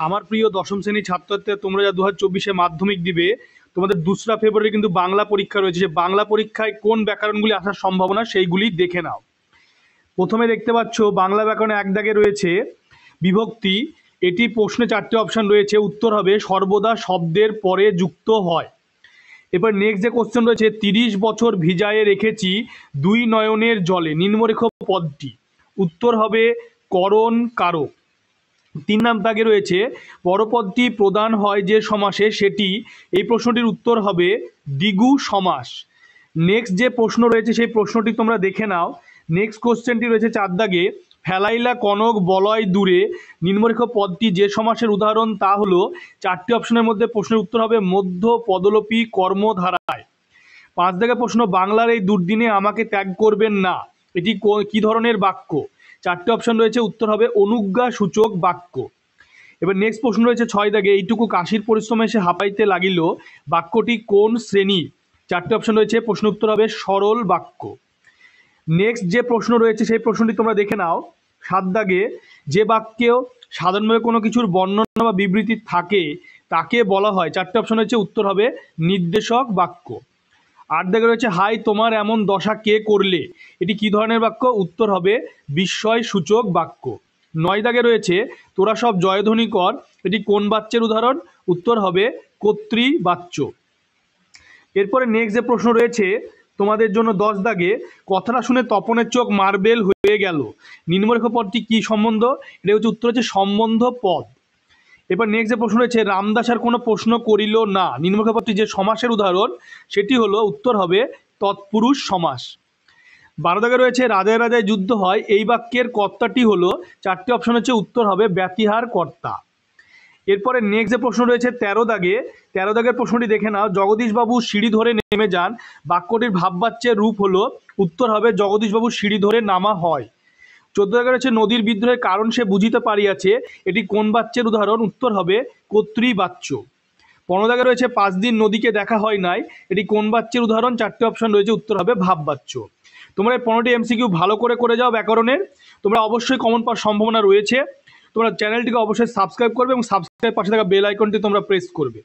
আমার প্রিয় দশম শ্রেণীর ছাত্রছাত্রীরা, তোমরা যা 2024-এ মাধ্যমিক দিবে, তোমাদের 2রা ফেব্রুয়ারি কিন্তু বাংলা পরীক্ষা রয়েছে। যে বাংলা পরীক্ষায় কোন ব্যাকরণগুলি আসার সম্ভাবনা সেইগুলি দেখে নাও। প্রথমে দেখতে পাচ্ছ বাংলা ব্যাকরণে এক দাগে রয়েছে বিভক্তি। এটি প্রশ্নে 4টে অপশান রয়েছে, উত্তর হবে সর্বদা শব্দের পরে যুক্ত হয়। এবার নেক্সট যে কোশ্চেন রয়েছে, 30 বছর ভিজায়ে রেখেছি 2 নয়নের জলে, নিম্নরেখ পদটি, উত্তর হবে করণ কারক। 3 নাম দাগে রয়েছে পরপদটি প্রদান হয় যে সমাসে সেটি, এই প্রশ্নটির উত্তর হবে দ্বিগু সমাস। নেক্সট যে প্রশ্ন রয়েছে সেই প্রশ্নটি তোমরা দেখে নাও। নেক্সট কোশ্চেনটি রয়েছে 4 দাগে, ফেলাইলা কনক বলয় দূরে, নিম্নরেখ পদটি যে সমাসের উদাহরণ তা হলো, 4টি অপশনের মধ্যে প্রশ্নের উত্তর হবে মধ্য পদলোপী কর্মধারায়। 5 দাগে প্রশ্ন, বাংলার এই দুর্দিনে আমাকে ত্যাগ করবেন না, এটি কি ধরনের বাক্য? 4টে অপশন রয়েছে, উত্তর হবে অনুজ্ঞা সূচক বাক্য। এবার নেক্সট প্রশ্ন রয়েছে 6 দাগে, এইটুকু কাশির পরিশ্রমে সে হাঁপাইতে লাগিল, বাক্যটি কোন শ্রেণী? 4টে অপশন রয়েছে, প্রশ্ন উত্তর হবে সরল বাক্য। নেক্সট যে প্রশ্ন রয়েছে সেই প্রশ্নটি তোমরা দেখে নাও। 7 দাগে, যে বাক্যে সাধারণভাবে কোনো কিছুর বর্ণনা বা বিবৃতি থাকে তাকে বলা হয়, 4টে অপশন রয়েছে, উত্তর হবে নির্দেশক বাক্য। 8 দাগে রয়েছে, হাই তোমার এমন দশা কে করলে, এটি কি ধরনের বাক্য? উত্তর হবে বিস্ময় সূচক বাক্য। 9 দাগে রয়েছে, তোরা সব জয়ধ্বনি কর, এটি কোন বাচ্যের উদাহরণ? উত্তর হবে কর্তৃবাচ্য। এরপরে নেক্সট যে প্রশ্ন রয়েছে তোমাদের জন্য 10 দাগে, কথাটা শুনে তপনের চোখ মার্বেল হয়ে গেল, নিম্নরেখ পদটি কি সম্বন্ধ? এটা হচ্ছে উত্তর হচ্ছে সম্বন্ধ পদ। এবার নেক্সট যে প্রশ্ন রয়েছে, রামদাস আর কোনো প্রশ্ন করিল না, নিম্নরেখ পদটি যে সমাসের উদাহরণ সেটি হলো, উত্তর হবে তৎপুরুষ সমাস। 12 দাগে রয়েছে, রাজায় রাজায় যুদ্ধ হয়, এই বাক্যের কর্তাটি হলো, 4টে অপশন হচ্ছে, উত্তর হবে ব্যতিহার কর্তা। এরপরে নেক্সট যে প্রশ্ন রয়েছে 13 দাগে, 13 দাগের প্রশ্নটি দেখে নাও, জগদীশবাবু সিঁড়ি ধরে নেমে যান, বাক্যটির ভাববাচ্যের রূপ হলো, উত্তর হবে জগদীশবাবু সিঁড়ি ধরে নামা হয়। 14 দাগে রয়েছে, নদীর বিদ্রোহের কারণ সে বুঝিতে পারিয়াছে, এটি কোন বাচ্যের উদাহরণ? উত্তর হবে কর্তৃবাচ্য। 15 দাগে রয়েছে, 5 দিন নদীকে দেখা হয় নাই, এটি কোন বাচ্যের উদাহরণ? 4টে অপশন রয়েছে, উত্তর হবে ভাববাচ্য। তোমরা এই 15টি এমসিকিউ ভালো করে যাও ব্যাকরণের। তোমরা অবশ্যই কমন পাওয়ার সম্ভাবনা রয়েছে। তোমরা চ্যানেলটিকে অবশ্যই সাবস্ক্রাইব করবে এবং সাবস্ক্রাইব পাশে থাকা বেল আইকনটি তোমরা প্রেস করবে।